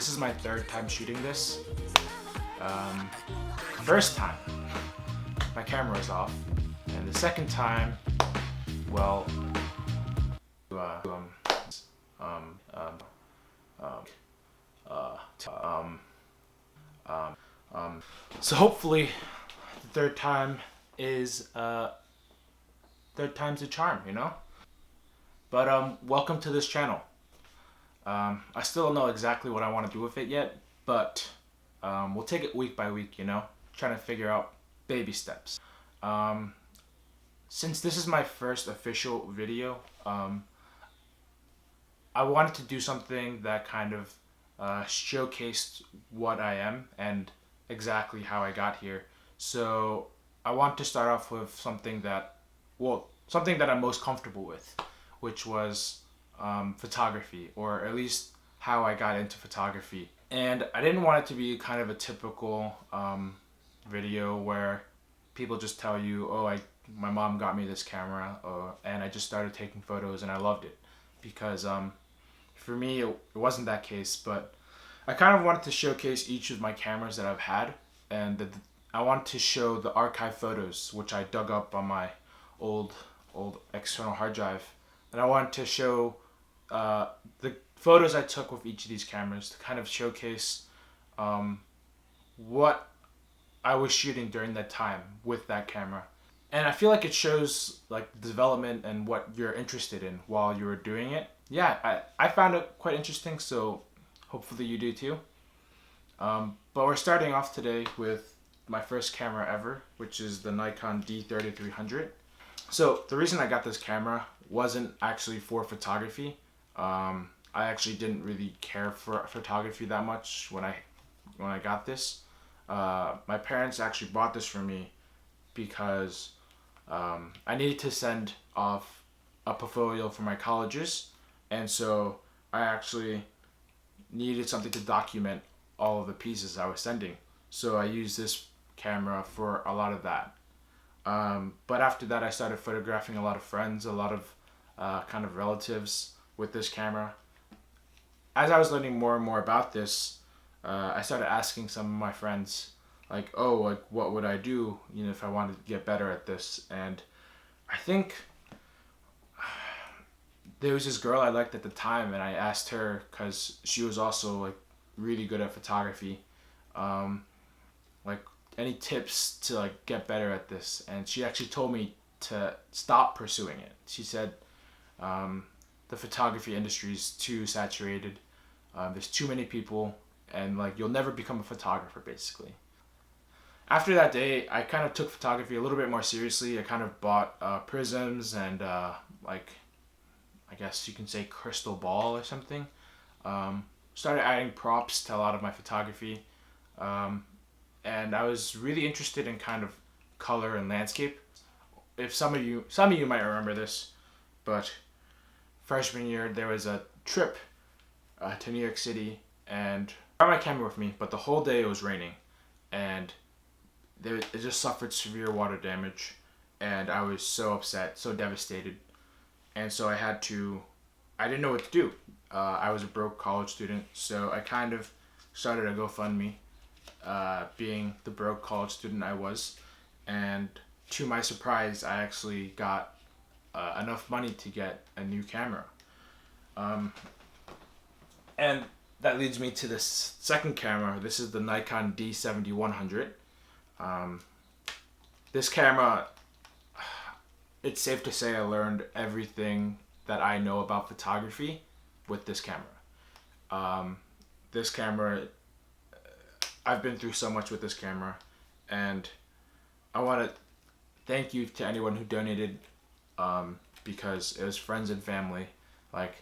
This is my third time shooting this. First time, my camera was off, and the second time, well, so hopefully the third time is third time's a charm, you know. But welcome to this channel. I still don't know exactly what I want to do with it yet, but we'll take it week by week, you know, trying to figure out baby steps. Since this is my first official video, I wanted to do something that kind of showcased what I am and exactly how I got here. So I want to start off with something that I'm most comfortable with, which was photography, or at least how I got into photography. And I didn't want it to be kind of a typical video where people just tell you, oh, my mom got me this camera, and I just started taking photos and I loved it. Because for me, it wasn't that case, but I kind of wanted to showcase each of my cameras that I've had, and I wanted to show the archive photos, which I dug up on my old external hard drive. And I wanted to show the photos I took with each of these cameras to kind of showcase what I was shooting during that time with that camera. And I feel like it shows like the development and what you're interested in while you were doing it. Yeah, I found it quite interesting, so hopefully you do too. But we're starting off today with my first camera ever, which is the Nikon D3300. So the reason I got this camera wasn't actually for photography. I actually didn't really care for photography that much when I got this. My parents actually bought this for me because I needed to send off a portfolio for my colleges, and so I actually needed something to document all of the pieces I was sending. So I used this camera for a lot of that. But after that, I started photographing a lot of friends, a lot of kind of relatives with this camera. As I was learning more and more about this, I started asking some of my friends, like, oh, like, what would I do, you know, if I wanted to get better at this? And I think there was this girl I liked at the time, and I asked her, because she was also like really good at photography, like any tips to like get better at this. And she actually told me to stop pursuing it. She said the photography industry is too saturated, there's too many people, and like you'll never become a photographer basically. After that day, I kind of took photography a little bit more seriously. I kind of bought prisms and like, I guess you can say crystal ball or something. Started adding props to a lot of my photography. And I was really interested in kind of color and landscape. If some of you might remember this, but freshman year there was a trip to New York City, and I brought my camera with me, but the whole day it was raining, and it just suffered severe water damage, and I was so upset, so devastated, and so I didn't know what to do. I was a broke college student, so I kind of started a GoFundMe, being the broke college student I was, and to my surprise, I actually got enough money to get a new camera. And that leads me to this second camera. This is the Nikon D7100. This camera, it's safe to say I learned everything that I know about photography with this camera. This camera, I've been through so much with this camera, and I want to thank you to anyone who donated, because it was friends and family. Like,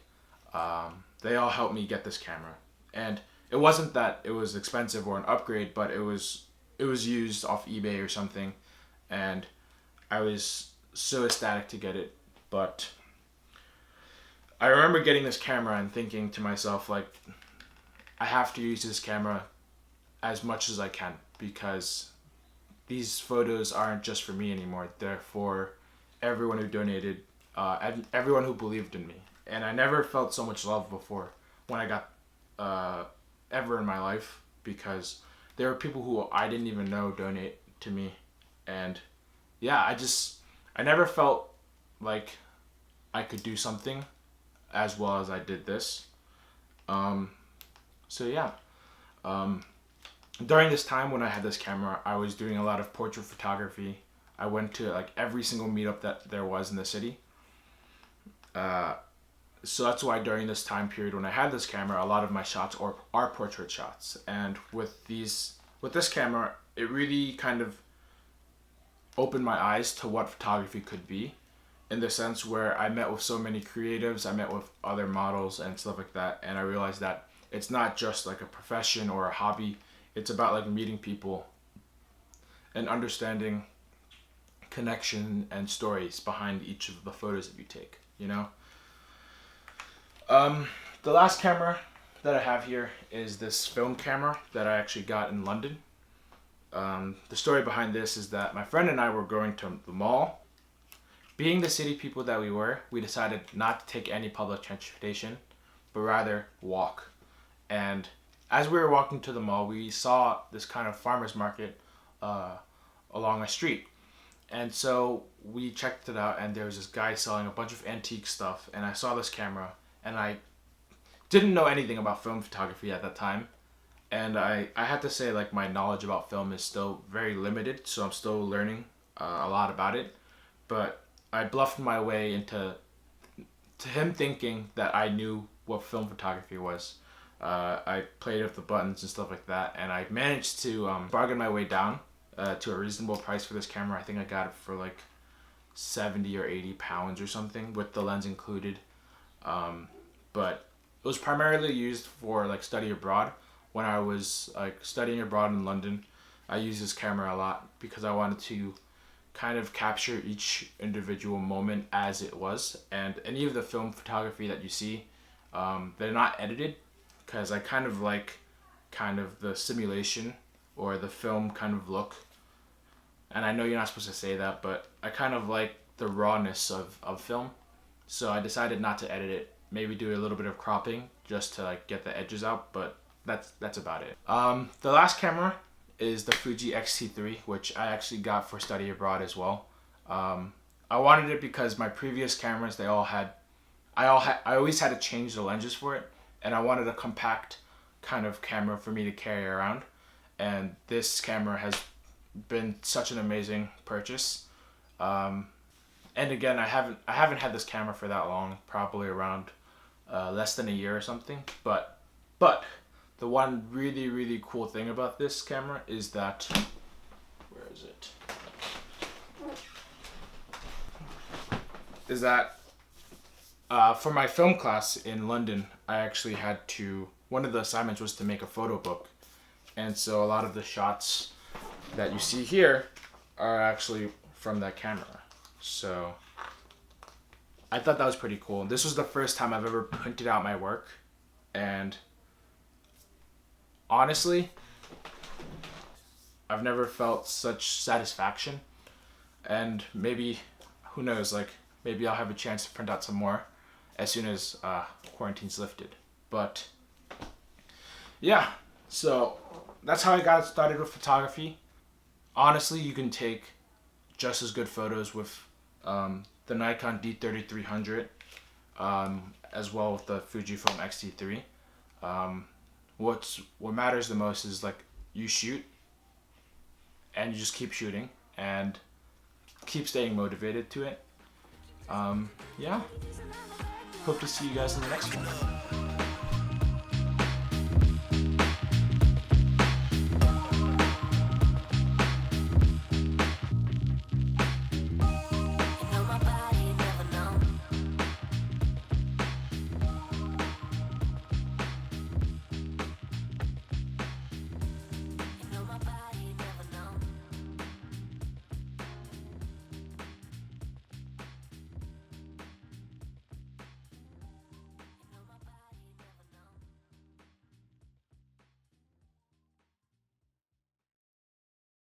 they all helped me get this camera, and it wasn't that it was expensive or an upgrade, but it was used off eBay or something, and I was so ecstatic to get it. But I remember getting this camera and thinking to myself, like, I have to use this camera as much as I can, because these photos aren't just for me anymore. They're for everyone who donated, and everyone who believed in me. And I never felt so much love before when I got ever in my life, because there were people who I didn't even know donate to me. And yeah, I never felt like I could do something as well as I did this. So yeah, during this time when I had this camera, I was doing a lot of portrait photography. I went to like every single meetup that there was in the city. So that's why during this time period when I had this camera, a lot of my shots are portrait shots. And with this camera, it really kind of opened my eyes to what photography could be, in the sense where I met with so many creatives, I met with other models and stuff like that, and I realized that it's not just like a profession or a hobby. It's about like meeting people and understanding connection and stories behind each of the photos that you take, you know? The last camera that I have here is this film camera that I actually got in London. The story behind this is that my friend and I were going to the mall. Being the city people that we were, we decided not to take any public transportation, but rather walk. And as we were walking to the mall, we saw this kind of farmer's market along a street. And so we checked it out, and there was this guy selling a bunch of antique stuff, and I saw this camera, and I didn't know anything about film photography at that time. And I had to say, like, my knowledge about film is still very limited, so I'm still learning a lot about it. But I bluffed my way into him thinking that I knew what film photography was. I played with the buttons and stuff like that, and I managed to bargain my way down to a reasonable price for this camera. I think I got it for like 70 or 80 pounds or something with the lens included. But it was primarily used for like study abroad. When I was like studying abroad in London, I used this camera a lot because I wanted to kind of capture each individual moment as it was. And any of the film photography that you see, they're not edited, because I kind of like the simulation or the film kind of look. And I know you're not supposed to say that, but I kind of like the rawness of film. So I decided not to edit it, maybe do a little bit of cropping just to like get the edges out, but that's about it. The last camera is the Fuji X-T3, which I actually got for study abroad as well. I wanted it because my previous cameras, I always had to change the lenses for it, and I wanted a compact kind of camera for me to carry around. And this camera has been such an amazing purchase. And again, I haven't had this camera for that long, probably around less than a year or something. But the one really, really cool thing about this camera is that, where is it? Is that for my film class in London, I actually had to, one of the assignments was to make a photo book. And so a lot of the shots that you see here are actually from that camera. So I thought that was pretty cool. This was the first time I've ever printed out my work, and honestly, I've never felt such satisfaction. And maybe, who knows, like maybe I'll have a chance to print out some more as soon as quarantine's lifted. But yeah, so that's how I got started with photography. Honestly, you can take just as good photos with the Nikon D3300, as well with the Fujifilm X-T3. What matters the most is like you shoot, and you just keep shooting and keep staying motivated to it. Yeah. Hope to see you guys in the next one.